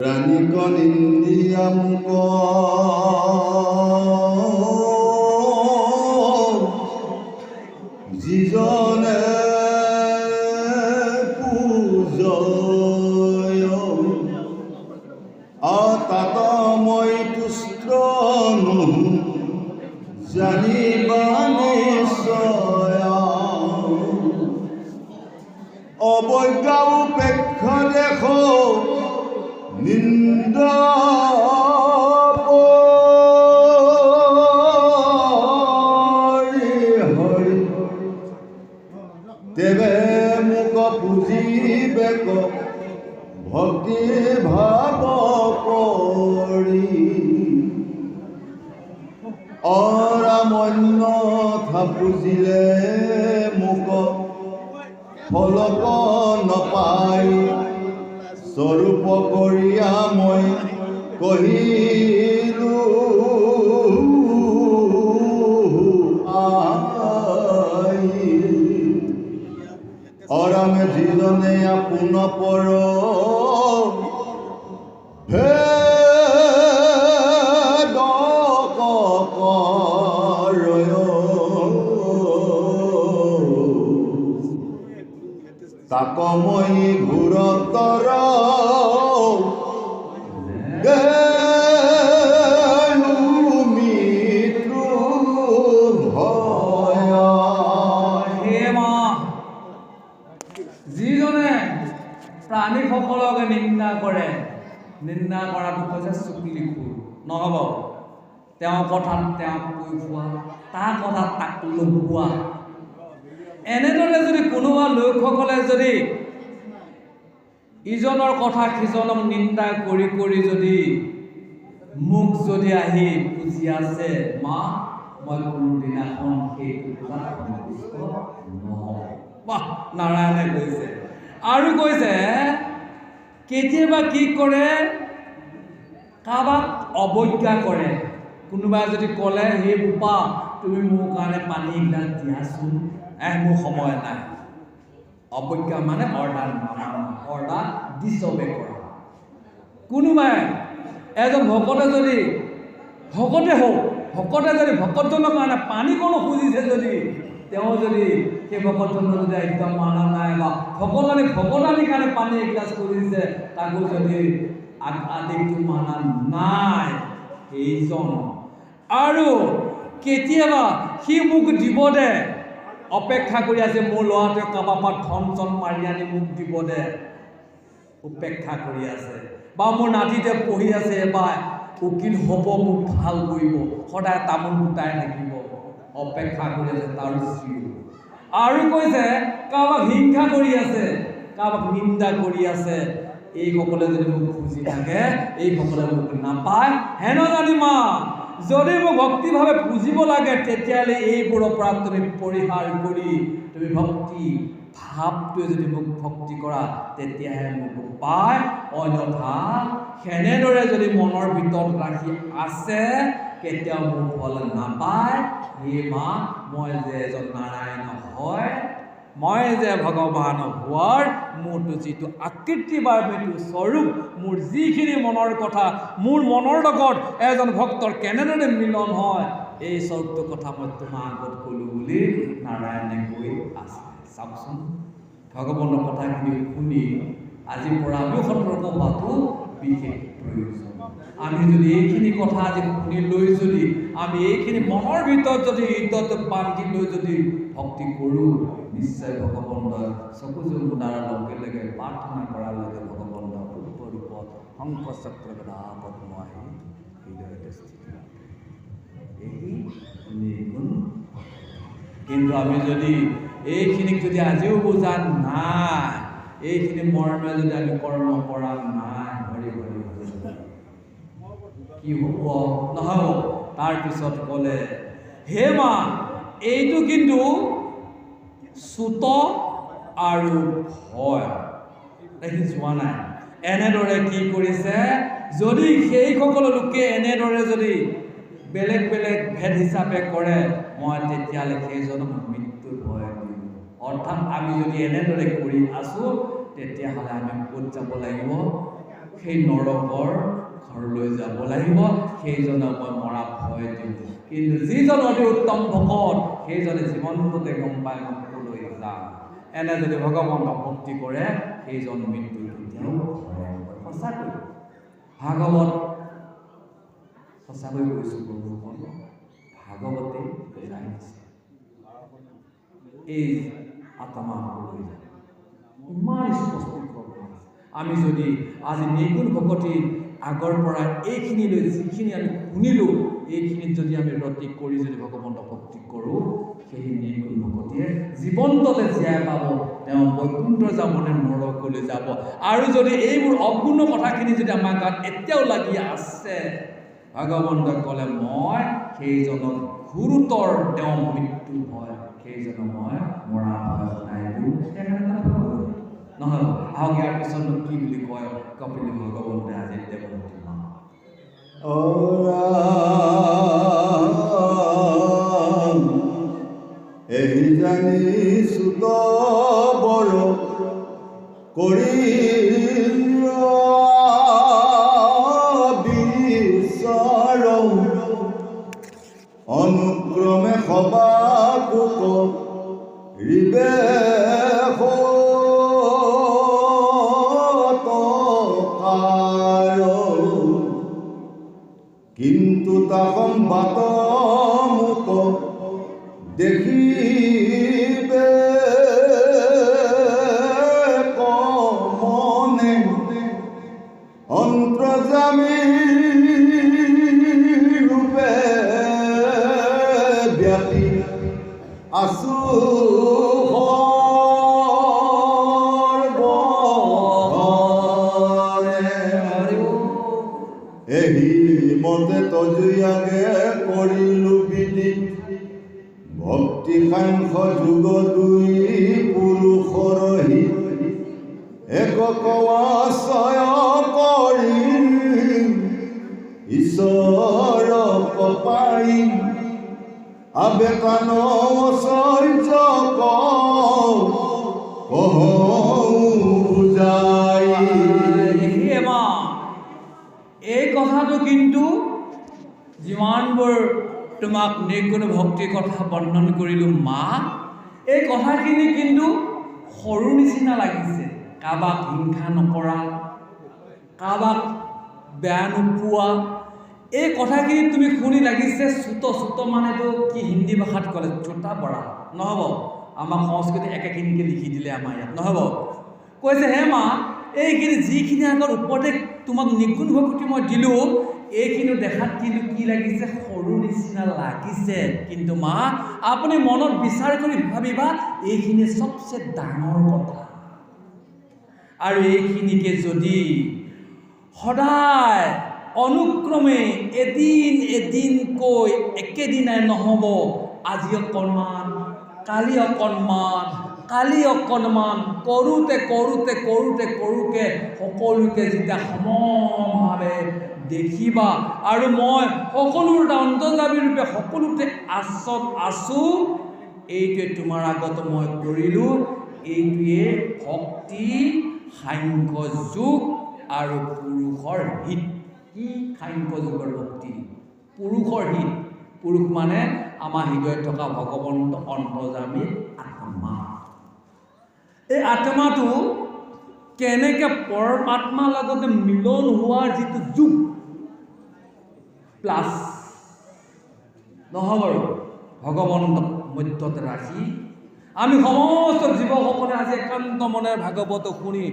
Ranikon Indiam ko jijone pujoyo atata moi tustronu janibani soya অবজ্ঞা উপেক্ষা দেখো নিন্দা হরি তেবে মুখ পুজিবে ভক্তি ভাব করি অরামন্য থা পুজিলে মুখ ফলক নপাই স্বৰূপ কৰিয়া মই কহিলো অৰামে যিজনে আপোন পৰ হে তাক মই ঘূৰতৰ মৃত্যু ভয় হে মা যিজনে প্ৰাণীসকলক নিন্দা কৰে নিন্দা কৰাটো কৈছে চুকলি খুৰ নহ'ব তেওঁৰ কথাত তেওঁক কৈ খোৱা তাৰ কথাত তাক লগোৱা এনেদৰে যদি কোনোবা লোকসকলে যদি ইজনৰ কথা সিজনক নিন্দা কৰি কৰি যদি মোক যদি আহি পুজি আছে মা মই কোনোদিনাখন সেই কথাত সন্তুষ্ট নহওঁ বাহ নাৰায়ণে কৈছে আৰু কৈছে কেতিয়াবা কি কৰে কাৰোবাক অৱজ্ঞা কৰে কোনোবাই যদি ক'লে সেই বোপা তুমি মোৰ কাৰণে পানী এগিলাচ দিয়াচোন মোৰ সময় নাই অৱজ্ঞা মানে অৰ্ডাৰ অৰ্ডাৰ ডিছঅবে কৰা কোনোবাই এজন ভকতে যদি ভকতে হওক ভকতে যদি ভকতজনৰ কাৰণে পানীকণো খুজিছে যদি তেওঁ যদি সেই ভকতজনৰ যদি একদম মানা নাই বা ভকতানীৰ কাৰণে পানী এগিলাচ খুজিছে তাকো যদি আদিটো মানা নাই সেইজন আৰু কেতিয়াবা সি মোক দিব দে অপেক্ষা কৰি আছে মোৰ ল'ৰাটোৱে কাৰোবাৰ পৰা ধন চন মাৰি আনি মোক দিব দে উপেক্ষা কৰি আছে বা মোৰ নাতিতে পঢ়ি আছে বা উকিল হ'ব মোক ভাল কৰিব সদায় তামোল গোটাই থাকিব অপেক্ষা কৰি আছে তাৰ আৰু কৈছে কাৰোবাক হিংসা কৰি আছে কাৰোবাক নিন্দা কৰি আছে এইসকলে যদি মোক খুজি থাকে এইসকলে মোক নাপায় হেন জানি মা যদি মোক ভক্তিভাৱে পুজিব লাগে তেতিয়াহ'লে এইবোৰৰ পৰা তুমি পৰিহাৰ কৰি তুমি ভক্তি ভাৱটোৱে যদি মোক ভক্তি কৰা তেতিয়াহে মোক পায় অন্যথা সেনেদৰে যদি মনৰ ভিতৰত ৰাখি আছে কেতিয়াও মোক ফল নাপায় হে মা মই যে এজন নাৰায়ণ হয় মই যে ভগৱান হোৱাৰ মোৰতো যিটো আকৃতি বা মৃত্যু স্বৰূপ মোৰ যিখিনি মনৰ কথা মোৰ মনৰ লগত এজন ভক্তৰ কেনেদৰে মিলন হয় এই স্বৰূপটোৰ কথা মই তোমাৰ আগত ক'লোঁ বুলি নাৰায়ণে কৈ আছে চাওকচোন ভগৱানৰ কথাখিনি শুনি আজিৰ পৰা আমিও সতৰ্ক হোৱাটো বিশেষ প্ৰয়োজন আমি যদি এইখিনি কথা আজি শুনি লৈ যদি আমি এইখিনি মনৰ ভিতৰত যদি হৃদয়ত বান্ধি লৈ যদি ভক্তি কৰোঁ নিশ্চয় ভগৱন্তৰ চকু মুদাৰ লগে লগে প্ৰাৰ্থনা কৰাৰ লগে ভগৱন্তৰ ৰূপত শংখ চক্ৰ গদা পদ্ম আহি হৃদয়তে স্থিত এই নিগুণ কিন্তু আমি যদি এইখিনিক যদি আজিও বুজা নাই এইখিনি মৰ্মে যদি আমি কৰ্ম কৰা নাই হৰি হৰি কি হ'ব নহ'ব তাৰপিছত ক'লে হে মা এইটো কিন্তু চুত আৰু ভয় দেখি যোৱা নাই এনেদৰে কি কৰিছে যদি সেইসকল লোকে এনেদৰে যদি বেলেগ বেলেগ ভেদ হিচাপে কৰে মই তেতিয়াহ'লে সেইজনক মৃত্যুৰ ভয় দিম অৰ্থাৎ আমি যদি এনেদৰে কৰি আছোঁ তেতিয়াহ'লে আমি ক'ত যাব লাগিব সেই নৰকৰ ঘৰলৈ যাব লাগিব, সেইজনক মই মৰা ভয় দিওঁ। কিন্তু যিজন অতি উত্তম ভকত সেইজনে জীৱনটোতে গম পায় মই ক'লৈ যাম। এনে যদি ভগৱন্তক ভক্তি কৰে সেইজন মৃত্যু কেতিয়াও সঁচাকৈ ভাগৱত সঁচাকৈ কৈছোঁ প্ৰভুসকল, ভাগৱতে বুজাই দিছে এই আত্মাসকললৈ যায় ইমান স্পষ্ট। আমি যদি আজি নিৰ্গুণ ভকতি আগৰ পৰা এইখিনিলৈ যিখিনি আমি শুনিলোঁ, এইখিনিত যদি আমি ৰতি কৰি যদি ভগৱন্তক ভক্তি কৰোঁ, সেই নিৰ্গুণ ভকতিয়ে জীৱন্ততে জীয়াই পাব, তেওঁ বৈকুণ্ঠ যাবনে নৰকলৈ যাব। আৰু যদি এইবোৰ অগুণ কথাখিনি যদি আমাৰ গাত এতিয়াও লাগি আছে, ভগৱন্তই ক'লে মই সেইজনক গুৰুতৰ তেওঁ মৃত্যু হয়, সেইজনক মই মৰা ভয় শুনাই দিওঁ। নহয় আহক ইয়াৰ পিছত কি বুলি কয় কপিল ভগৱন্তে আজি দেৱমূৰ্তি এই জানিছো বৰ কৰি বিচাৰ অনুক্ৰমে সবাকো ৰিবে কিন্তু তাহম বাত মোক দেখিবে কমনে অন্তৰ্যামী ৰূপে ব্যাপী আছো মতে তজুয়াগে কৰিলো বিদিত ভক্তি সাংখ্য যুগ দুই পুৰুষৰ হিত একক আশ্ৰয় কৰি ঈশ্বৰ পাই আবেদন ঐশ্বৰ্য বুজাই। এই কথাটো কিন্তু যিমানবোৰ তোমাক নিৰ্গুণ ভক্তিৰ কথা বৰ্ণন কৰিলোঁ মা, এই কথাখিনি কিন্তু সৰু নিচিনা লাগিছে। কাৰোবাক হিংসা নকৰা, কাৰোবাক বেয়া নোপোৱা, এই কথাখিনি তুমি শুনি লাগিছে চুত মানেতো কি হিন্দী ভাষাত ক'লে চোটা বৰা নহ'ব, আমাক সংস্কৃতি একেখিনিকে লিখি দিলে আমাৰ ইয়াত নহ'ব। কৈছে হে মা, এইখিনি যিখিনি আগৰ উপদেশ তোমাক নিৰ্গুণ ভক্তি মই দিলোঁ, এইখিনি দেখাত কিন্তু কি লাগিছে সৰু নিচিনা লাগিছে। কিন্তু মা আপুনি মনত বিচাৰ কৰি ভাবিবা এইখিনি চবচে ডাঙৰ কথা। আৰু এইখিনিকে যদি সদায় অনুক্ৰমে এদিনকৈ একেদিনাই নহ'ব, আজি অকণমান কালি অকণমান কালি অকণমান কৰোঁতে সকলোকে যেতিয়া সমভাৱে দেখিবা আৰু মই সকলোৰে অন্তৰ্যামী ৰূপে সকলোতে আছোঁ, এইটোৱে তোমাৰ আগত মই কৰিলোঁ। এইটোৱে ভক্তি সাংখ্য যোগ আৰু পুৰুষৰ হিত। কি সাংখ্য যুগৰ ভক্তি? পুৰুষৰ হিত। পুৰুষ মানে আমাৰ হৃদয়ত থকা ভগৱন্ত অন্তৰ্যামী আত্মা। এই আত্মাটো কেনেকৈ পৰমাত্মাৰ লগতে মিলন হোৱাৰ যিটো যুগ প্লাছ নহ'ব আৰু ভগৱন্তক মধ্যত ৰাখি আমি সমস্ত জীৱসকলে আজি একান্ত মনেৰে ভাগৱত শুনি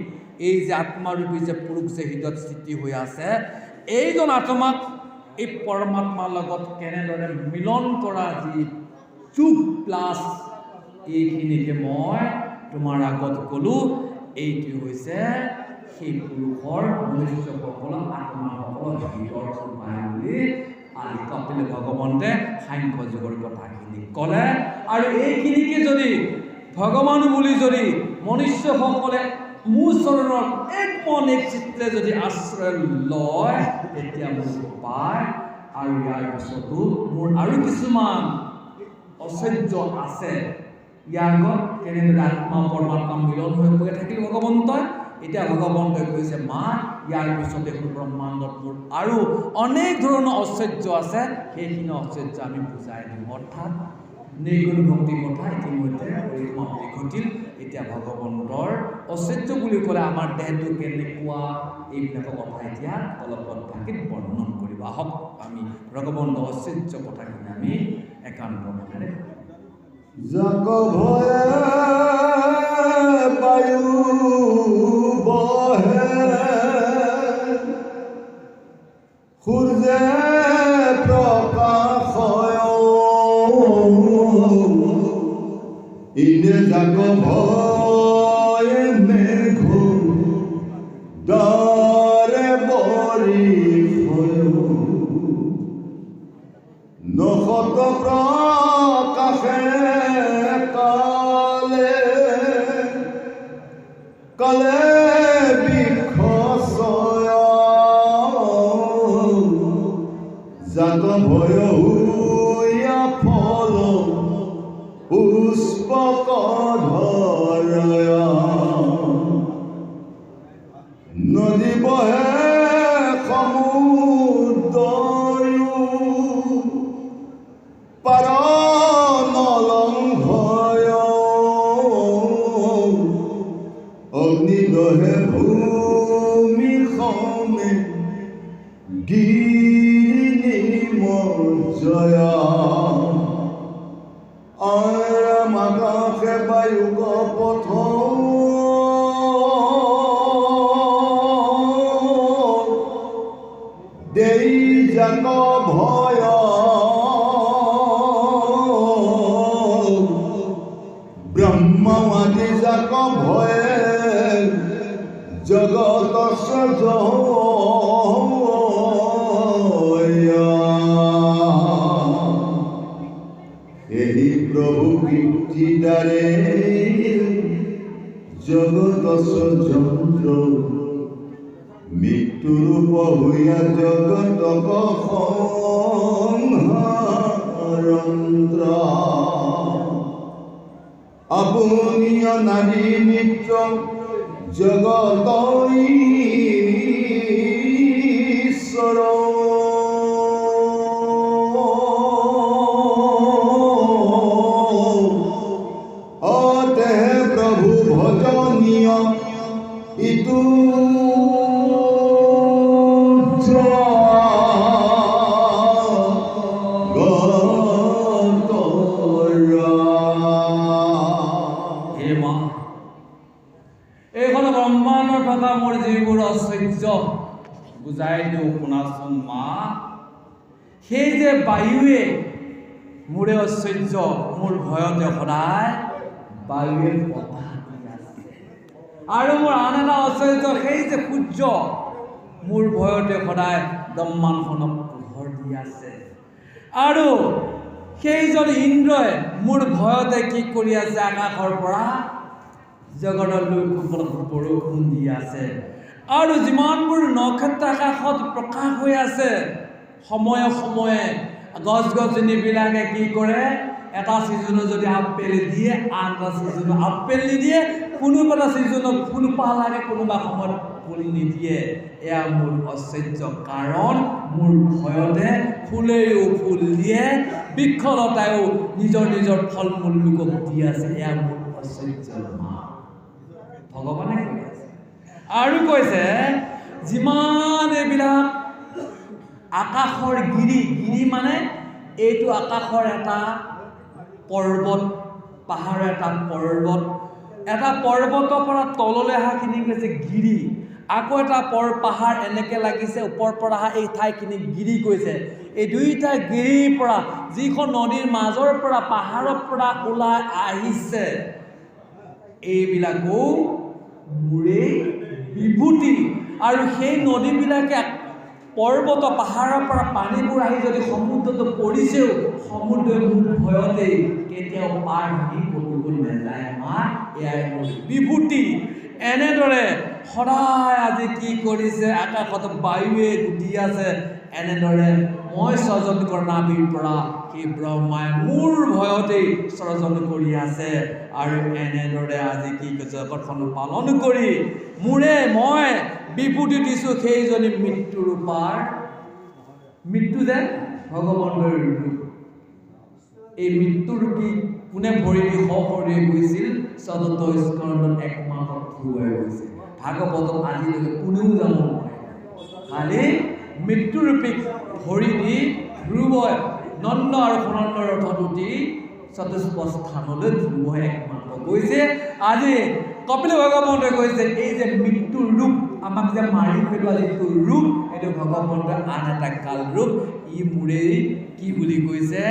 এই যে আত্মাৰূপী যে পুৰুষ যে হৃদয়ত স্থিতি হৈ আছে, এইজন আত্মাক এই পৰমাত্মাৰ লগত কেনেদৰে মিলন কৰা যি যুগ প্লাছ এইখিনিকে মই তোমাৰ আগত ক'লোঁ। এইটো হৈছে সেই পুৰুষৰ মনুষ্যসকলৰ আত্মাসকলৰ হৃদয়ৰ উপায় বুলি আজি কপিল ভগৱন্তে সাংখ্য যুগৰ কথাখিনি ক'লে। আৰু এইখিনিকে যদি ভগৱান বুলি যদি মনুষ্যসকলে মোৰ চৰণত এক মন এক চিত্তে যদি আশ্ৰয় লয় তেতিয়া মোক পায়। আৰু ইয়াৰ পিছতো মোৰ আৰু কিছুমান ঐশ্বৰ্য আছে। ইয়াৰ আগত কেনেদৰে আত্মা পৰমাত্মা মিলন হৈ গৈ থাকিল ভগৱন্তই, এতিয়া ভগৱন্তই কৈছে মা ইয়াৰ পিছত দেখোন ব্ৰহ্মাণ্ডত মোৰ আৰু অনেক ধৰণৰ ঐশ্বৰ্য আছে, সেইখিনি ঐশ্বৰ্য আমি বুজাই দিম। অৰ্থাৎ নিৰ্গুণ ভক্তি কথা ইতিমধ্যে পৰিসমাপ্তি ঘটিল। এতিয়া ভগৱন্তৰ ঐশ্বৰ্য বুলি ক'লে আমাৰ দেহটো কেনেকুৱা এইবিলাকৰ কথা এতিয়া অলপত ভাগিত বৰ্ণন কৰিব। আহক আমি ভগৱন্তৰ ঐশ্বৰ্য কথাখিনি আমি একান্ত মনেৰে জাক ভয়ে বায়ু বহে, সূৰ্যে প্ৰকাশ ইনে জাক ভয়ে মেঘ দৰে বৰি নখত প্ৰকাশে কালে কালে বিখসয় জাত ভয় হুয়া ফল পুষ্পক ধৰয় নদী বহে সমুদ্ৰয়ো পাৰ নলংঘয় অগ্নি দহে ভূমি সৌমে গিৰি নিমজ্জয় আৰাম আকাশে বায়ুক পথ দেই জাক ভয় ব্ৰহ্মবাদী জাক ভয়ে জগত সজয় এই প্রভু কীর্তিদারে জগত সযন্ত্র মৃত্যুরূপ হইয়া জগতক সংহারন্ত্র আপুনিয় নারী নিত্য জগত ঈশ্বর অতে প্রভু ভজনীয় ইতু এইখন ব্ৰহ্মাণ্ডৰ থকা মোৰ যিবোৰ ঐশ্বৰ্য বুজাই দিওঁ শুনাচোন মা। সেই যে বায়ুৱে মোৰে ঐশ্বৰ্য মোৰ ভয়তে সদায় বায়ুৱে বতাহ দি আছে, আৰু মোৰ আন এটা ঐশ্বৰ্য সেই যে সূৰ্য মোৰ ভয়তে সদায় ব্ৰহ্মাণ্ডখনক পোহৰ দি আছে, আৰু সেইজন ইন্দ্ৰই মোৰ ভয়তে কি কৰি আছে আকাশৰ পৰা জগতৰ লোকসকলক বৰষুণ দি আছে, আৰু যিমানবোৰ নক্ষত্ৰ আকাশত প্ৰকাশ হৈ আছে সময়ে সময়ে গছ গছনিবিলাকে কি কৰে এটা ছিজনত যদি আপেল দিয়ে আন এটা ছিজনত আপেল নিদিয়ে, কোনোবা এটা ছিজনত ফুলপাহ লাগে কোনোবা সময়ত ফুল নিদিয়ে। এয়া মোৰ ঐশ্বৰ্য, কাৰণ মোৰ ভয়তে ফুলেও ফুল দিয়ে, বৃক্ষলতায়ো নিজৰ নিজৰ ফল মূল লোকক দি আছে। এয়া মোৰ ঐশ্বৰ্য মা, ভগৱানে কৈ আছে। আৰু কৈছে যিমান এইবিলাক আকাশৰ গিৰি, গিৰি মানে এইটো আকাশৰ এটা পৰ্বত, পাহাৰৰ এটা পৰ্বত, এটা পৰ্বতৰ পৰা তললৈ অহাখিনি কৈছে গিৰি, আকৌ এটা পাহাৰ এনেকৈ লাগিছে ওপৰৰ পৰা অহা এই ঠাইখিনি গিৰি কৈছে। এই দুইটা গিৰিৰ পৰা যিখন নদীৰ মাজৰ পৰা পাহাৰৰ পৰা ওলাই আহিছে এইবিলাকো মোৰে বিভূতি, আৰু সেই নদীবিলাকে পৰ্বত পাহাৰৰ পৰা পানীবোৰ আহি যদি সমুদ্ৰটো পৰিছেও সমুদ্ৰই মোৰ ভয়তে কেতিয়াও পাৰ ভাঙি ক'তো নাযায় মা, এয়াই মোৰ বিভূতি। এনেদৰে সদায় আজি কি কৰিছে আকাশত বায়ুৱে দি আছে, এনেদৰে মই স্বজন কৰা নাভিৰ পৰা সেই ব্ৰহ্মাই মোৰ ভয়তেই স্বজন কৰি আছে আৰু এনেদৰে আজি কি জগতখন পালন কৰি মোৰে মই বিভূতি দিছোঁ সেইজনী মৃত্যু ৰূপাৰ মৃত্যু যে ভগৱানৰ ৰূপ এই মৃত্যুৰূপী কোনে ভৰি দি সশৰীৰে গৈছিল চতুৰ্থ স্কন্ধত একমাত্ৰ থুৱাই গৈছে ভাগৱতত আজিলৈকে কোনেও যাব নোৱাৰে খালি মৃত্যুৰূপী ভৰি দি ধ্ৰুৱই নন্দ আৰু সুনন্দ ৰথত উঠি চতুষ্প স্থানলৈ ধ্ৰুৱই একমাত্ৰ গৈছে আজি কপিল ভগৱন্তই কৈছে এই যে মৃত্যুৰ ৰূপ আমাক যে মাৰি পেলোৱা যিটো ৰূপ এইটো ভগৱন্তৰ আন এটা কাল ৰূপ ই মোৰেই কি বুলি কৈছে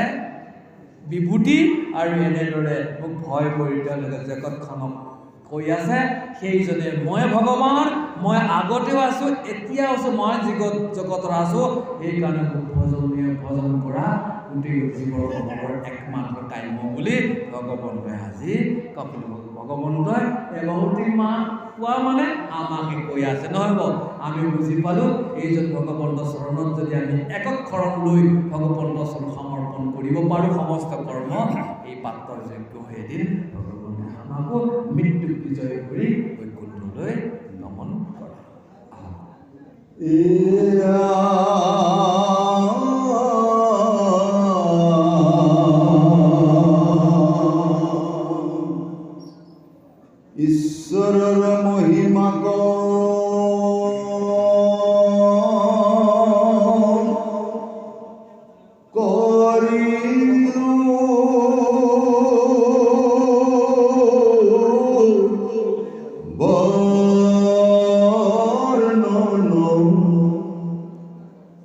বিভূতি আৰু এনেদৰে মোক ভয় কৰি তেওঁলোকে জগতখনক কৈ আছে সেইজনে মই ভগৱান মই আগতেও আছোঁ এতিয়াও আছোঁ মই জগতত আছোঁ সেইকাৰণে মোক ভজন কৰা গোটেই জীৱৰ একমাত্ৰ কাম্য বুলি ভগৱন্তই আজি কপিল ভগৱন্তই এগহতি মাহ কোৱা মানে আমাকে কৈ আছে নহ'ব আমি বুজি পালোঁ এইজন ভগৱন্তৰ চৰণত যদি আমি একক শৰণ লৈ ভগৱন্তৰ চৰণ সমৰ্পণ কৰিব পাৰোঁ সমস্ত কৰ্ম এই পাত্ৰৰ যোগ্য হৈ এদিন ভগৱন্তে আমাকো মৃত্যুক বিজয় কৰি বৈকুণ্ঠলৈ নমন কৰা ঈশ্বৰৰ মহিমা কৰিলো বৰ্ণন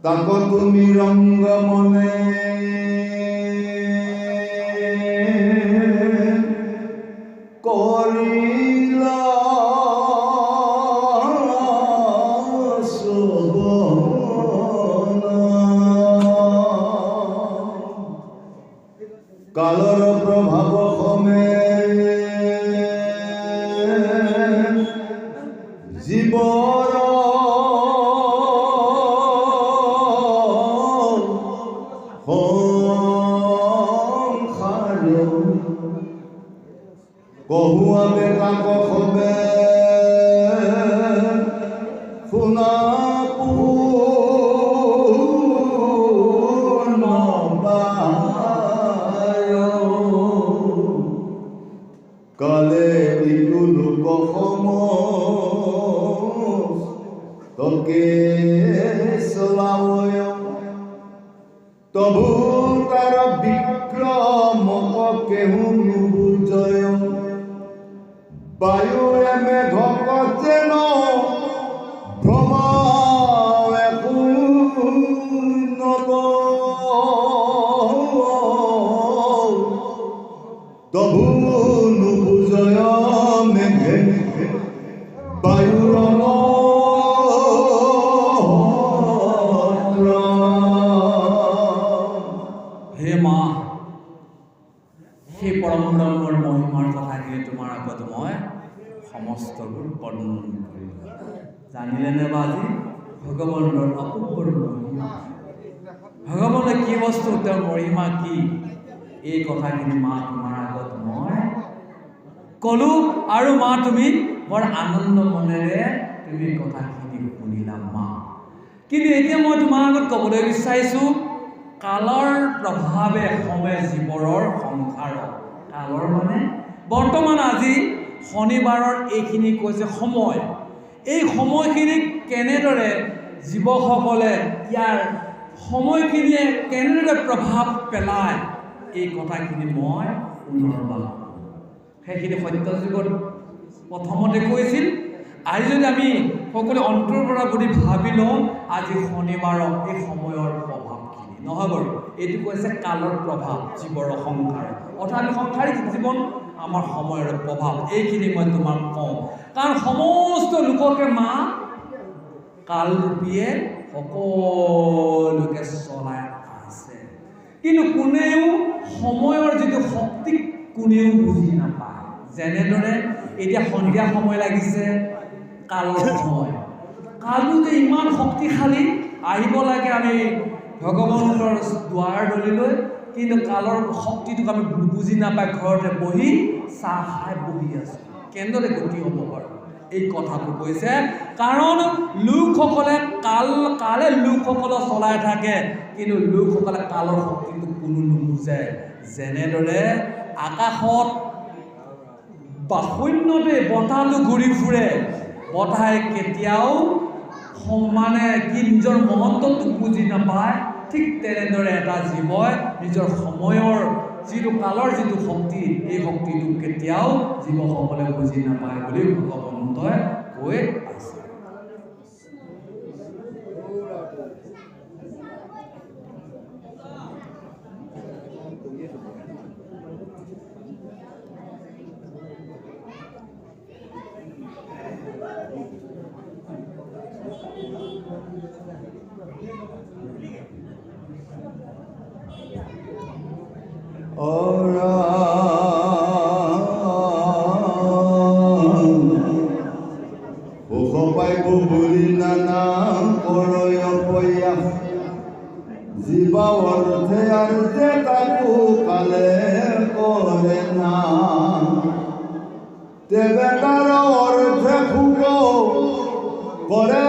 তাক তুমি ৰংগ মনে কৰিলা কালৰ প্ৰভাৱ সমে জীৱৰ সংসাৰ কহুৱা বেতাক সবে শুনা কালে ইটো লোক সম তকে চলাবয় তবু তাৰ বিক্ৰমক কেহু নুবুজয় বায়ুৱে মেঘক যেন ভ্ৰমাৱে শূন্যত তবু নুবুজয় মেঘে বায়ুৰ হে মা সেই পৰম ব্ৰহ্মৰ মহিমাৰ কথাখিনি তোমাৰ আগত মই সমস্তবোৰ বৰ্ণন কৰিলোঁ জানিলেনে বা আজি ভগৱানৰ অপূৰ্বৰ মহিমা ভগৱানে কি বস্তু তেওঁৰ মহিমা কি এই কথাখিনি মা তোমাৰ আগত মই ক'লোঁ আৰু মা তুমি বৰ আনন্দ মনেৰে তুমি কথাখিনি শুনিলা মা কিন্তু এতিয়া মই তোমাৰ আগত ক'বলৈ বিচাৰিছোঁ কালৰ প্ৰভাৱে সময় জীৱৰৰ সংসাৰ কালৰ মানে বৰ্তমান আজি শনিবাৰৰ এইখিনি কৈছে সময় এই সময়খিনিক কেনেদৰে জীৱসকলে ইয়াৰ সময়খিনিয়ে কেনেদৰে প্ৰভাৱ পেলায় এই কথাখিনি মই পুনৰবাৰ সেইখিনি সত্য যুগত প্ৰথমতে কৈছিল আজি যদি আমি সকলো অন্তৰৰ পৰা যদি ভাবি লওঁ আজি শনিবাৰৰ এই সময়ৰ প্ৰভাৱখিনি নহয় বাৰু এইটো কৈছে কালৰ প্ৰভাৱ জীৱৰ সংসাৰ অৰ্থাৎ সংসাৰিক জীৱন আমাৰ সময়ৰ প্ৰভাৱ এইখিনি মই তোমাক কওঁ কাৰণ সমস্ত লোককে মা কালৰূপীয়ে সকলোকে চলাই আছে কিন্তু কোনেও সময়ৰ যিটো শক্তি কোনেও বুজি নাপায় যেনেদৰে এতিয়া সন্ধিয়া সময় লাগিছে কালৰ সময় কালটো যে ইমান শক্তিশালী আহিব লাগে আমি ভগৱন্তৰ দুৱাৰ দলিলৈ, কিন্তু কালৰ শক্তিটোক আমি বুজি নাপাই ঘৰতে বহি চাহ খাই বহি আছোঁ। কেনেদৰে গতি হ'ব বাৰু এই কথাটো কৈছে, কাৰণ লোকসকলে কালে লোকসকলক চলাই থাকে, কিন্তু লোকসকলে কালৰ শক্তিটো কোনো নুবুজে। যেনেদৰে আকাশত বা শূন্যতে বতাহটো ঘূৰি ফুৰে, বতাহে কেতিয়াও সমানে কি নিজৰ মহত্বটোক বুজি নাপায়, ঠিক তেনেদৰে এটা জীৱই নিজৰ সময়ৰ যিটো কালৰ যিটো শক্তি, এই শক্তিটো কেতিয়াও জীৱসকলে বুজি নাপায় বুলি ভগৱন্তই কৈ আছে। সুখ পাইব বুলি নানা কৰয় প্ৰয়াস, জীৱা অৰ্থে আৰু যে তাকো কালে কৰে না, তেবে তাৰ অৰ্থে সুখ কৰে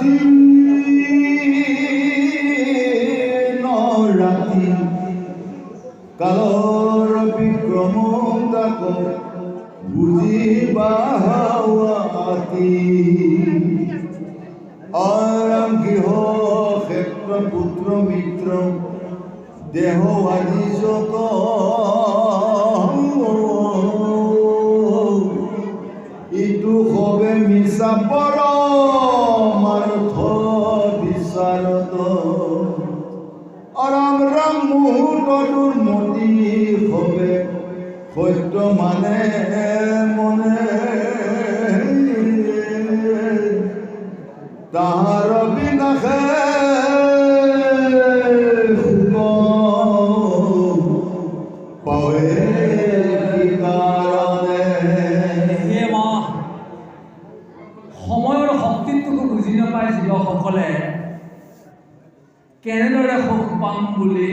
দিন ৰাতি, কালৰ বিক্ৰম তাক বুজিবা হাৱাতি, আৰাম গৃহ ক্ষেত্ৰ পুত্ৰ মিত্ৰ দেহ আদি যত, ইটো সবে মিছা পৰমাৰ্থ বিচাৰত, ৰাম ৰাম মুহূৰ্ত দুৰ্মতি হবে সত্য মানে মনে, তাহাৰ বিনাশে পাৱে কাৰণে। সময়ৰ শক্তিটোকো বুজি নাপায় জীৱসকলে কেনেদৰে সুখ পাম বুলি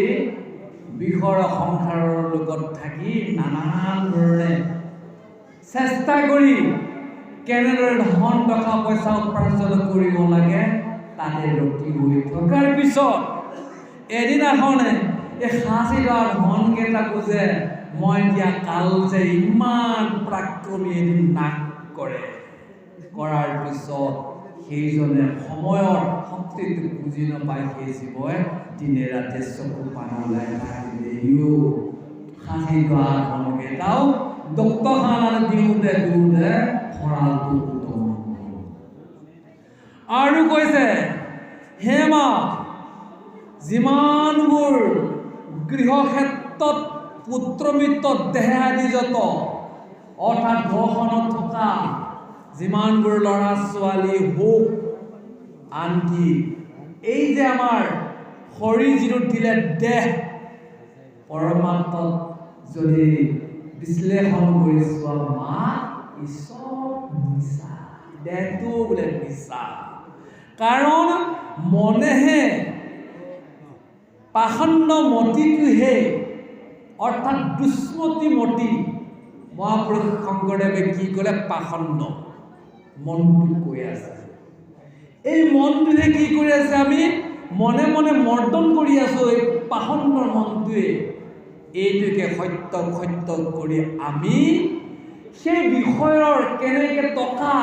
বিষৰ সংসাৰৰ লগত থাকি নানান ধৰণে চেষ্টা কৰি কেনেদৰে ধন টকা পইচা উপাৰ্জন কৰিব লাগে তাতে ৰখি হৈ থকাৰ পিছত এদিনাখনে এই সাঁচি লোৱা ধনকেইটাকো যে মই দিয়া কাল যে ইমান প্ৰাক্ৰমী এদিন নাশ কৰাৰ পিছত সেইজনে সময়ৰ শক্তিটো বুজি নাপায়, সেই জীৱই দিনে ৰাতি চকু পানী ওলাই থাকিলেও সাঁচি লোৱা ধনকেইটাও ডক্তৰখানাত দিওঁতে ভঁৰালটো উত্তম। আৰু কৈছে হে মা, যিমানবোৰ গৃহক্ষেত্ৰত পুত্ৰমিত্ৰ দেহে আদি যত, অৰ্থাৎ ঘৰখনত থকা যিমানবোৰ ল'ৰা ছোৱালী হওক, আনকি এই যে আমাৰ শৰীৰ যিটো দিলে দেহ, পৰমাত্মাত যদি বিশ্লেষণ কৰি চোৱা মা, ই চব মিছা, দেহটো বোলে মিছা। কাৰণ মনেহে পাষণ্ড মতিটোহে, অৰ্থাৎ দুষ্মতি মতি, মহাপুৰুষ শংকৰদেৱে কি ক'লে, পাষণ্ড মনটো কৈ আছে। এই মনটোৱে কি কৰি আছে, আমি মনে মনে মৰ্দন কৰি আছো এই পাষণ্ডৰ মনটোৱে। এইটোকে সত্য সত্য কৰি আমি সেই বিষয়ৰ কেনেকে টকা,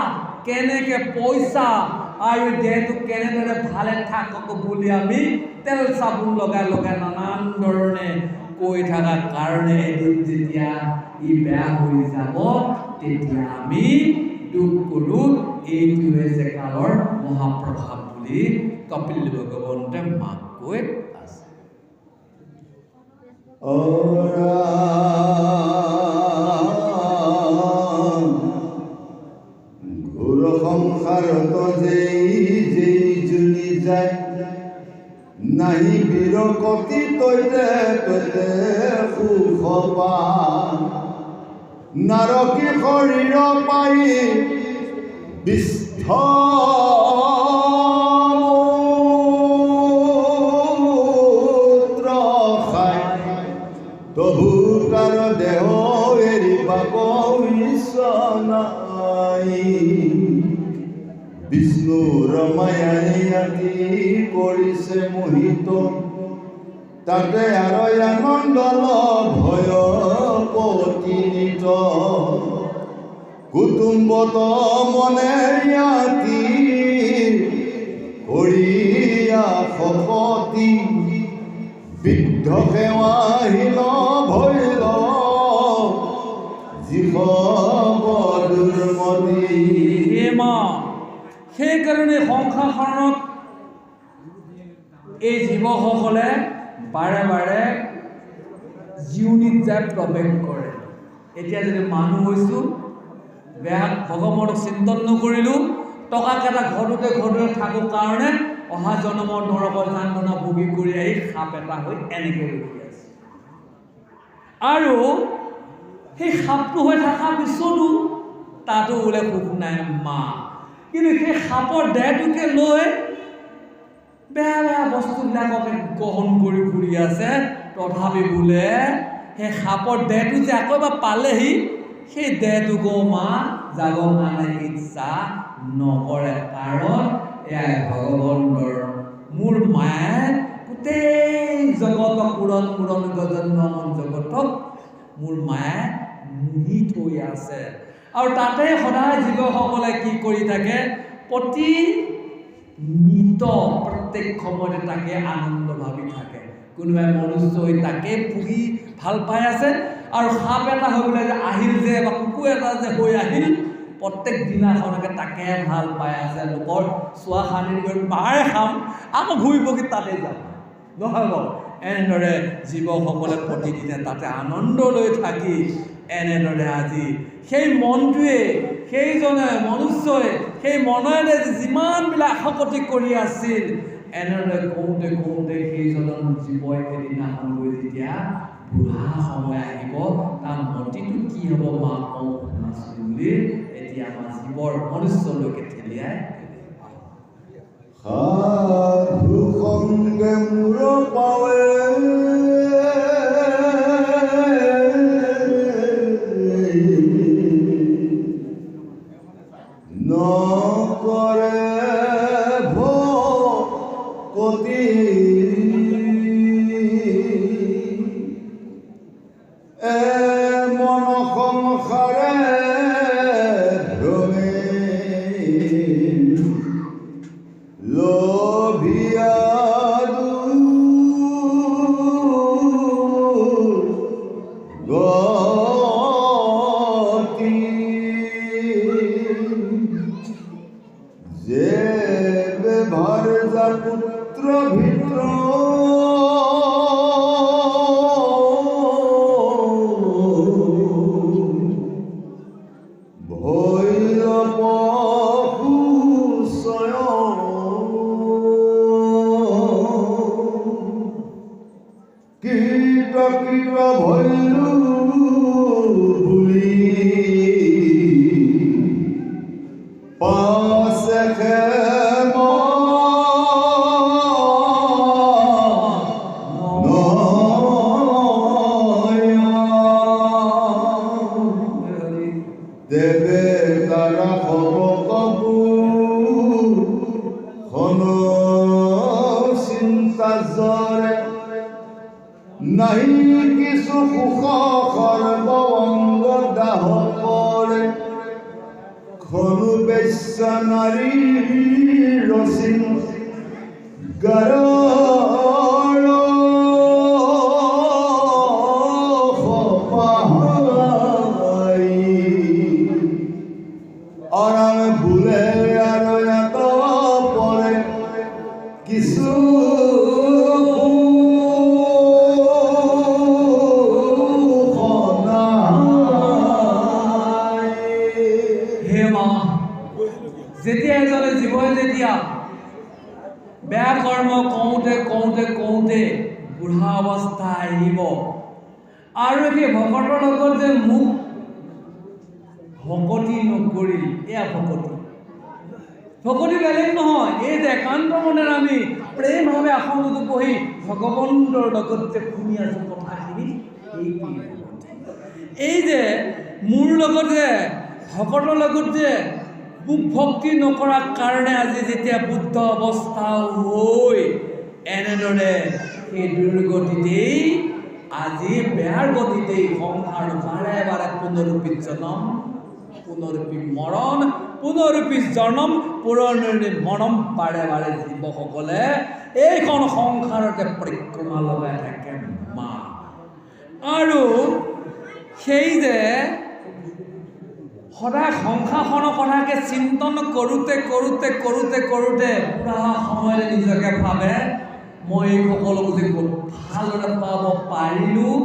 কেনেকে পইচা আৰু দেহটো কেনেদৰে ভালে থাকক বুলি আমি তেল চাবোন লগাই লগাই নানান ধৰণে কৈ থকাৰ কাৰণে এদিন যেতিয়া ই বেয়া হৈ যাব, তেতিয়া আমি দুখ কৰোঁ। এইটো হৈছে কালৰ মহাপ্ৰভাৱ বুলি কপিল ভগৱন্তে মাক কৈ আছে। ঘোৰ সংসাৰত যেই জুনি যায়, নাহি বিৰকতি তৈতে তৈতে সুখ পা, নাৰকী শৰীৰ পাই বিস্থ কৰিছে মোহিত তাতে আৰু আনন্দ ভয় পতিনিত কুটুম্বত মনে ইয়াতি কৰিয়া শপতি বৃদ্ধ সেৱাহীন ভৈল জীৱ দুৰ্মতি। সেইকাৰণে সংসাৰখনত এই জীৱসকলে বাৰে বাৰে জিউনিত যায় প্ৰৱেশ কৰে। এতিয়া যদি মানুহ হৈছোঁ বেয়া ভগৱানক চিন্তন নকৰিলোঁ টকাকেইটা ঘৰতে থাকোঁ কাৰণে অহা জন্মৰ নৰকৰ যান্ত্ৰণা ভোগী কৰি আহি সাপ এটা হৈ এনেকৈ ৰখি আছে। আৰু সেই সাপটো হৈ থকাৰ পিছতো তাতো বোলে সুখ নাই মা, কিন্তু সেই সাপৰ দেহটোকে লৈ বেয়া বেয়া বস্তুবিলাককে গ্ৰহণ কৰি ফুৰি আছে। তথাপি বোলে সেই সাপৰ দেহটো যে আকৌ এবাৰ পালেহি সেই দেহটোকো মা যাব কাৰণে ইচ্ছা নকৰে। কাৰণ এয়াই ভগৱন্তৰ মোৰ মায়ে গোটেই জগতক পুৰণ জন্ম জগতক মোৰ মায়ে মুহি থৈ আছে। আৰু তাতে সদায় জীৱসকলে কি কৰি থাকে প্ৰতি প্ৰত্যেক সময়তে তাকে আনন্দ ভাবি থাকে। কোনোবাই মনুষ্য হৈ তাকে পুহি ভাল পাই আছে। আৰু সাপ এটা হৈ পেলাই যে আহিল যে বা কুকুৰ এটা যে হৈ আহিল প্ৰত্যেক দিনাখনকে তাকে ভাল পাই আছে। লোকৰ চোৱা খানি কৰি বাৰে খাম আকৌ ঘূৰি পকি তাতে যাম নহ'ব। এনেদৰে জীৱসকলে প্ৰতিদিনে তাতে আনন্দ লৈ থাকি এনেদৰে আজি সেই মনটোৱে সেইজনে মনুষ্যই সেই মনেৰে যিমানবিলাক আশাকতি কৰি আছিল এনেদৰে কওঁতে সেইজনৰ জীৱই সেইদিনাখন গৈ যেতিয়া বুঢ়া সময় আহিব তাৰ মতিটো কি হ'ব মা কওঁ নাছিল বুলি এতিয়া আমাৰ জীৱৰ মনুষ্যলৈকে ঠেলিয়াই সাধু সংগে মূৰ পাৱে নকৰে ভকতি মন সংসাৰে ভ্ৰমে লোভিয়া গতি যে ব্যবহার যা পুত্র ভিত্র ভৈল পশু স্বয়ং কীট ভৈলু বুলি পাছে দেবে তারা কবু হন চিন্তা জরে নাহি কিছু সুখ সর্বঙ্গ দাহ করে খনু বেশ্যা নারী রসিন গর ভুলে আর এত পরে কিছু যেতিয়া এজনে জীৱই যেতিয়া বেয়া কৰ্ম কওঁতে বুঢ়া অৱস্থা আহিব আৰু সেই ভকতৰ লগত যে মোক ভকতি নকৰিল এয়া ভকতি বেলেগ নহয়। এই যে একান্ত মনেৰে আমি প্ৰেমভাৱে আসনতো বহি ভগৱন্তৰ লগত যে শুনি আছোঁ কথাখিনি এই যে মোৰ লগত যে ভকতৰ লগত যে মোক ভক্তি নকৰাৰ কাৰণে আজি যেতিয়া বুদ্ধ অৱস্থা হৈ এনেদৰে সেই দুৰ্গতিতেই আজি বেয়াৰ গতিতেই সংসাৰ বাৰে বাৰে পুনৰুপিত জনম, পুনৰুপিত মৰণ, পুনৰুপিত জনম, পুনৰুপিত মৰণ বাৰে বাৰে জীৱসকলে এইখন সংসাৰতে পৰিক্ৰমা লগাই থাকে মা। আৰু সেই যে সদায় সংসাৰখনৰ কথাকে চিন্তন কৰোঁতে কৰোঁতে কৰোঁতে কৰোঁতে পুৰা সময়তে নিজকে ভাবে মই এই সকলোক যে ভালদৰে পাব পাৰিলোঁ,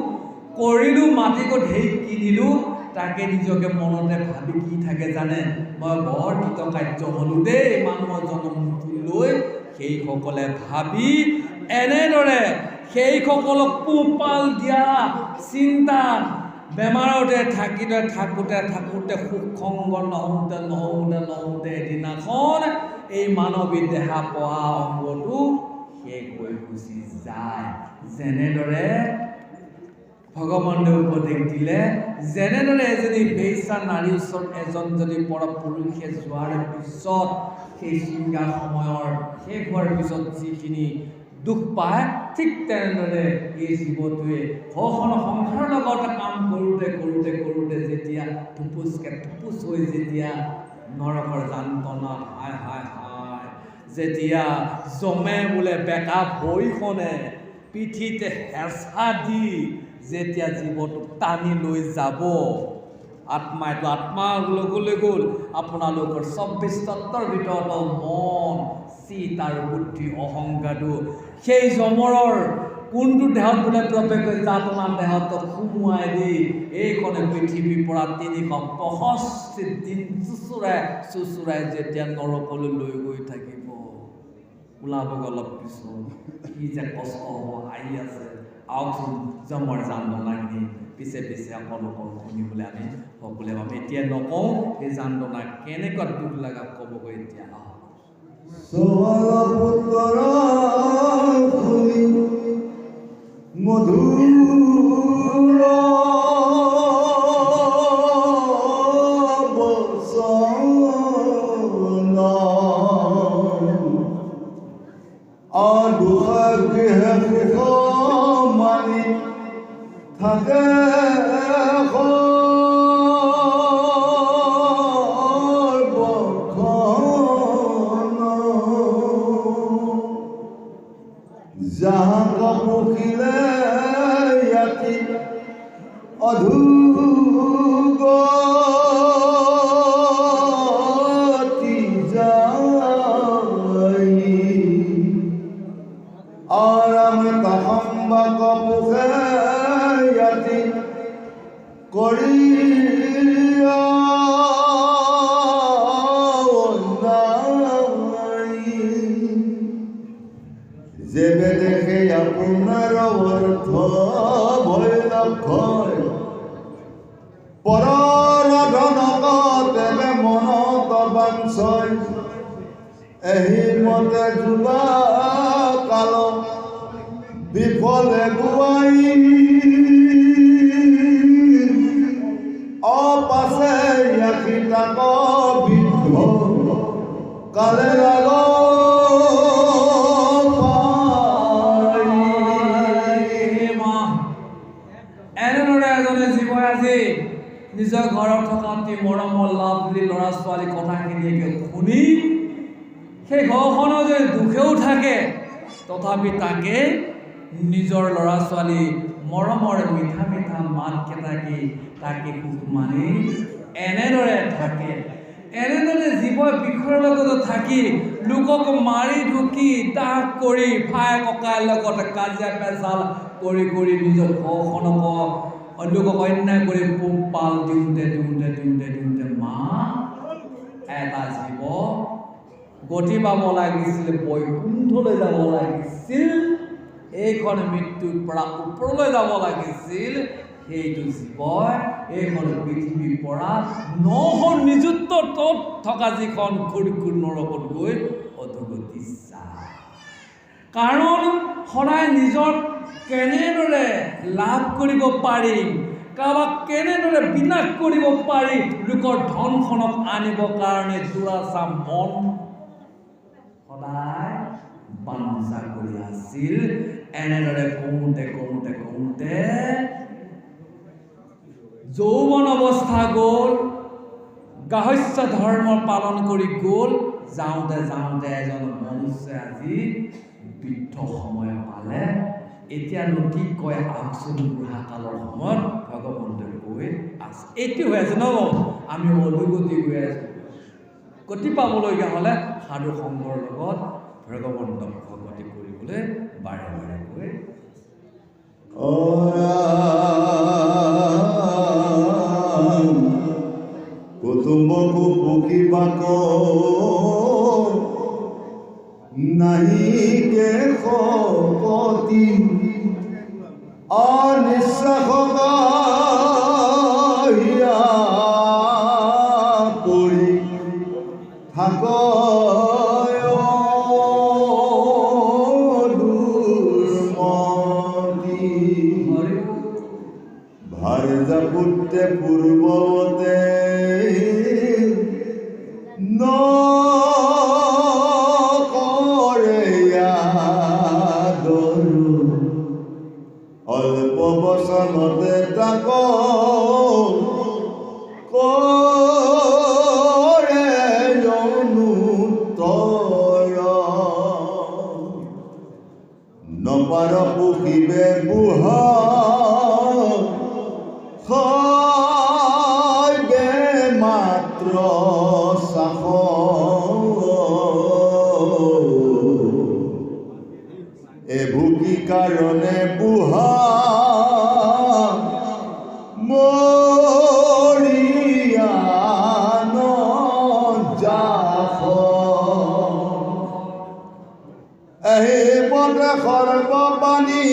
কৰিলোঁ, মাটিকো ঢেৰ কিনিলোঁ, তাকে নিজকে মনতে ভাবি কি থাকে জানে, মই বৰ কৃতকাৰ্য হ'লোঁ দেই মানুহৰ জন্মটো লৈ। সেইসকলে ভাবি এনেদৰে সেইসকলক পোহপাল দিয়া চিন্তা বেমাৰতে থাকোঁতে সুখ সংগ নহওঁতে এদিনাখন এই মানৱী দেহা পোৱা অংগটো শেষ হৈ গুচি যায়। যেনেদৰে ভগৱানে উপদেশ দিলে, যেনেদৰে এজনী বেশ্যা নাৰীৰ ওচৰত এজন যদি পৰপুৰুষে যোৱাৰ পিছত সেই শৃংগাৰ সময়ৰ শেষ হোৱাৰ পিছত যিখিনি দুখ পায়, ঠিক তেনেদৰে এই জীৱটোৱে ঘৰখনৰ সংসাৰৰ লগত কাম কৰোঁতে কৰোঁতে কৰোঁতে যেতিয়া ঠুপুচ হৈ যেতিয়া নৰকৰ যান্ত্ৰণা হায় হায় হায়, যেতিয়া জমে বোলে বেকা ভৰিখনে পিঠিতে হেঁচা দি যেতিয়া জীৱটো টানি লৈ যাব, আত্মা লৈ গ'ল আপোনালোকৰ ২৪ তত্ত্বৰ ভিতৰত মন, চিত আৰু বুদ্ধি, অহংকাৰটো সেই জমৰৰ কোনটো দেহত বোলে প্ৰৱেশ কৰি যাতনা দেহত সোমোৱাই দি এইখনে পৃথিৱীৰ পৰা ৩৬৫ দিন চুচুৰাই যেতিয়া নৰকলৈ লৈ গৈ থাকিব, ওলাবগৈ অলপ পিছত কি যে কষ্ট হ'ব আহি আছে। আহকচোন জমৰ যান্ত্ৰণাখিনি পিছে পিছে আপোনালোকক শুনিবলৈ আমি সকলোৱে আমি এতিয়া নকওঁ এই যান্ত্ৰণা কেনেকুৱা দুখ লগা ক'বগৈ এতিয়া। মধুৰ মানি থাকে যাহা কপুখিলে ইয়াতি অধুগতি যাই আৰাম তাহম্বা কপুখে ইয়াতি কৰিয়া যেবে দেখে আপোনাৰ অৰ্থ ভয় লক্ষয় পৰৰ ধনক তেবে মনত বাঞ্ছয় এহি মতে যুৱা কাল বিফলে গুৱাই অপাছে ইয়াকি তাক বিদ্ধ কালে লাগ নিজৰ ঘৰত থকা অতি মৰমৰ লাভলী ল'ৰা ছোৱালী কথাখিনিকে শুনি সেই ঘৰখনৰ যদি দুখেও থাকে তথাপি তাকে নিজৰ ল'ৰা ছোৱালী মৰমৰ মিঠা মিঠা মাতকেইটাকে তাকে সুখ মানি এনেদৰে থাকে। এনেদৰে জীৱ বিষয়ৰ লগত থাকি লোকক মাৰি ঢুকি দাহ কৰি ভাই ককাইৰ লগত কাজিয়া পেচাল কৰি কৰি নিজৰ ঘৰখনক লোকক অন্যায় কৰি পোহপাল দিওঁতে মা এটা জীৱ গতি পাব লাগিছিল, বৈকুণ্ঠলৈ যাব লাগিছিল, এইখন মৃত্যুৰ পৰা ওপৰলৈ যাব লাগিছিল। সেইটো জীৱই এইখন পৃথিৱীৰ পৰা ৯০০ নিযুত তত থকা যিখন ঘূৰি নৰকত গৈ অধোগতি যায়। কাৰণ সদায় নিজৰ কেনেদৰে লাভ কৰিব পাৰিম, কাৰোবাক কেনেদৰে বিনাশ কৰিব পাৰি, লোকৰ ধনখনক আনিবৰ কাৰণে দুৰাচা মন সদায় বাঞ্ছা কৰি আছিল। এনেদৰে কওঁতে যৌৱন অৱস্থা গ'ল, গাহস্য ধৰ্ম পালন কৰি গ'ল। যাওঁতে এজন মনুষ্যই আজি বৃদ্ধ সময় পালে। এতিয়ানো কি কয় আহকচোন, বুঢ়া কালৰ সময়ত ভগৱন্তই কৈ আছে। এইটো হৈ আছে ন, আমি অধোগতি গৈ আছো। গতি পাবলগীয়া হ'লে সাধু সংগৰ লগত ভগৱন্তক ভগতি কৰিবলৈ বাৰে গৈ কুটুম্বকু পুকিবাক নাহিকে শপতি অনিশ্বাস পৰি থাক ভাৰ্যা পুত্ৰে পূৰ্বতে অল্প বচনতে তাক কৰে অনুত্তৰ নপাৰ পুহিবে বুঢ়া হয় মাত্ৰ চাহ এভুকি কাৰণে বুঢ়া মৰিয়া নযাস এহিমতে সৰ্ববাণী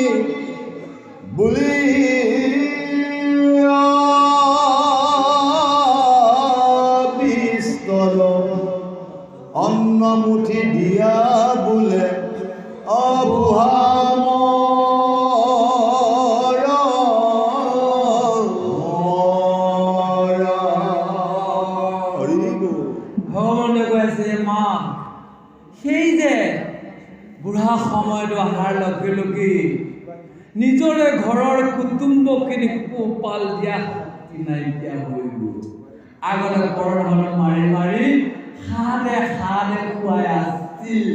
বুলি অন্নমুঠি দিয়া বোলে অবুঢ়া ভগৱানে কৈ আছে, মা সেই যে বুঢ়া সময়টো অহাৰ লগে নিজৰে ঘৰৰ কুটুম্বখিনি পোহপাল দিয়া শক্তি নাইকিয়া হৈ গ'ল। আগতে পৰধন মাৰি সাদে খুৱাই আছিল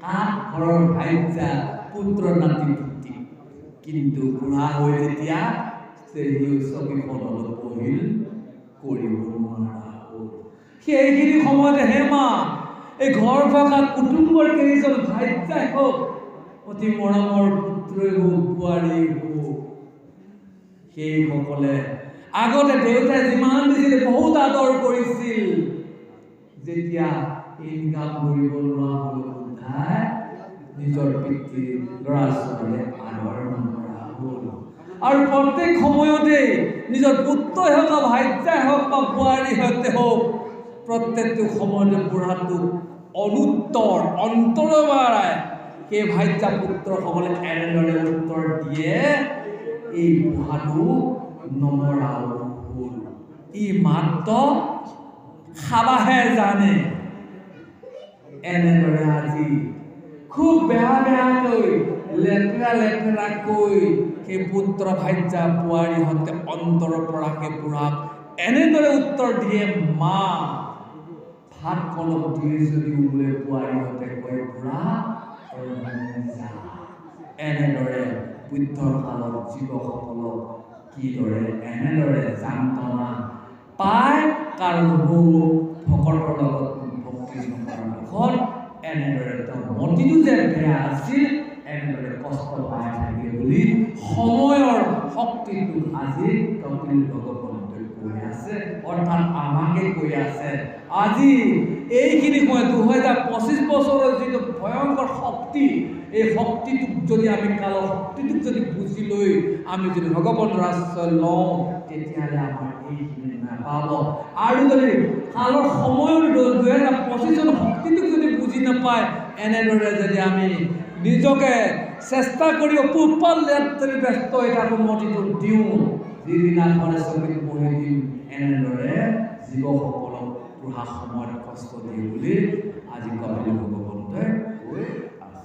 কাঠ ঘৰৰ ভাইজা পুত্ৰ নাতি পুতি। কিন্তু বুঢ়া হৈ যেতিয়া সেই চকীখনত বহিল, কৰিব নোৱাৰা হ'ল। সেইখিনি সময়তে হে মা এই ঘৰ থকা কুটুম্বৰ কেইজন ভাইজাই হওক, অতি মৰমৰ পুত্ৰই হওক, বোৱাৰী হওক, সেইসকলে আগতে দেউতাই যিমান দিছিল বহুত আদৰ কৰিছিল। যেতিয়া ইনকাম কৰিব নোৱাৰা হ'ল, উঠাই নিজৰ পিতৃ ল'ৰা ছোৱালীয়ে আদৰ নকৰা হ'ল। আৰু প্ৰত্যেক সময়তে নিজৰ পুত্ৰই হওক বা ভাইজাই হওক বা বোৱাৰীহঁতে হওক, প্ৰত্যেকটো সময়তে বুঢ়াটোক অনুত্তৰ অন্তৰবাৰাই সেই ভাইজা পুত্ৰসকলে এনেদৰে উত্তৰ দিয়ে, এই বুঢ়াটো নমৰা হ'ল, ই মাত্ৰ খাবাহে জানে। এনেদৰে আজি খুব বেয়াকৈ লেতেৰাকৈ সেই পুত্ৰ ভাইজা বোৱাৰীহঁতে অন্তৰৰ পৰা সেই বুঢ়াক এনেদৰে উত্তৰ দিয়ে, মা ভাত কলম দিয়ে যদিও বোলে বোৱাৰীহঁতে কয়, বুঢ়া এনেদৰে বৃদ্ধৰ কালত জীৱসকলক কিদৰে এনেদৰে যান্ত্ৰণা পায়, কাৰণ ভকতৰ লগত ভক্তি নকৰাৰ ফলত এনেদৰে তেওঁৰ মতিটো যে বেয়া আছিল, এনেদৰে কষ্ট পাই থাকে বুলি সময়ৰ শক্তিটো আজি কপিল ভগৱন্তই কৈ আছে, অৰ্থাৎ আমাকে কৈ আছে। আজি এইখিনি সময় 2025 বছৰৰ যিটো ভয়ংকৰ শক্তি, এই শক্তিটোক যদি আমি কালৰ শক্তিটোক যদি বুজি লৈ আমি যদি ভগৱন্তৰ আশ্ৰয় লওঁ, তেতিয়াহ'লে আমাৰ এইখিনি নাপাব। আৰু যদি কালৰ সময়ৰ 2025 চনৰ শক্তিটোক যদি বুজি নাপায়, এনেদৰে যদি আমি নিজকে চেষ্টা কৰি পোহপাল দিয়াত যদি ব্যস্ত হৈ থাকোঁ, মতিটো দিওঁ, যিদিনাখনে চকীত বহি দিম, এনেদৰে জীৱসকলক বুঢ়া সময়ত কষ্ট দিয়ে বুলি আজি কপিল ভগৱন্তই কৈ আছে।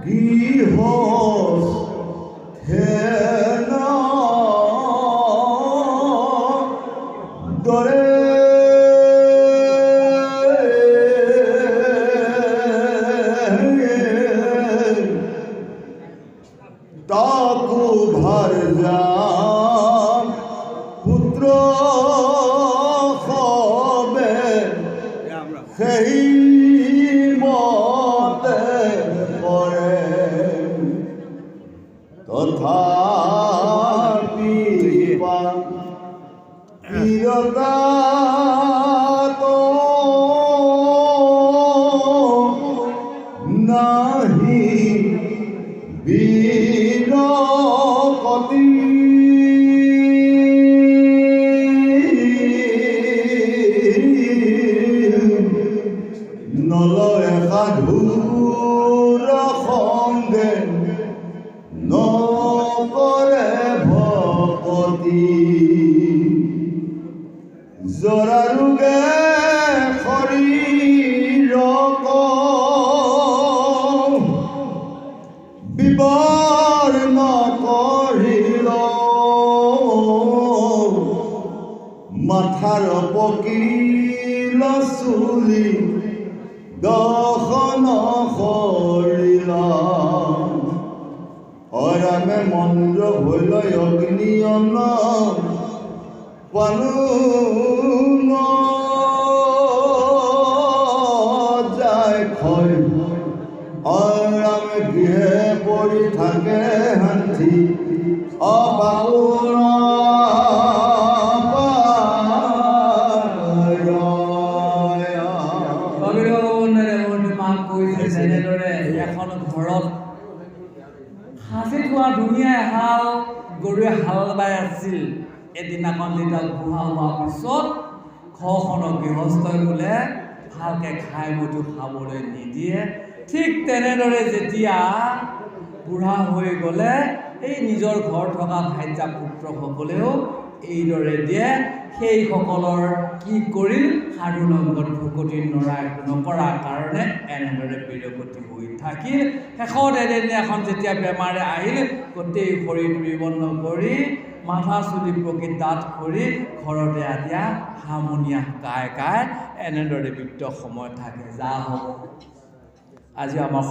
গৃহস্থ হেনা দৰে তাকো ভাৰ যাম পুত্ৰ সবে সেই মতে কৰে তথাপি পীৰতা নাহি বীৰকতি নলয় সাধুৰ সংগে নকৰে ভকতি জৰা ৰোগে শৰীৰক বিবৰ নকৰিল মাথাৰ পকিল চুলি দশন কৰিল অৰামে মন্দ্ৰ ভৈল অগ্নিয়ন পালু যায় ক্ষয় অৰামে গৃহে পৰি থাকে শান্তি অবাকুল যেনেদৰে এখন ঘৰত সাঁচি থোৱা ধুনীয়া এহাল গৰুৱে হাল বাই আছিল। এদিনাখন যেতিয়া বুঢ়া হোৱাৰ পিছত ঘৰখনৰ গৃহস্থই বোলে ভালকৈ খাই বৈটো খাবলৈ নিদিয়ে। ঠিক তেনেদৰে যেতিয়া বুঢ়া হৈ গ'লে এই নিজৰ ঘৰত থকা ভাইজা পুত্ৰসকলেও এইদৰে দিয়ে। সেইসকলৰ কি কৰিল? সাধু লগত ভকতি নকৰাৰ কাৰণে এনেদৰে বিৰগতি হৈ থাকিল। শেষত এদিনাখন যেতিয়া বেমাৰে আহিল, গোটেই শৰীৰ বিবন্ন কৰি মাথা চুলি পকি দাঁত কৰি ঘৰতে এতিয়া হাৰমনিয়াম গাই এনেদৰে বৃদ্ধ সময় থাকে। যা হওক আজি আমাৰ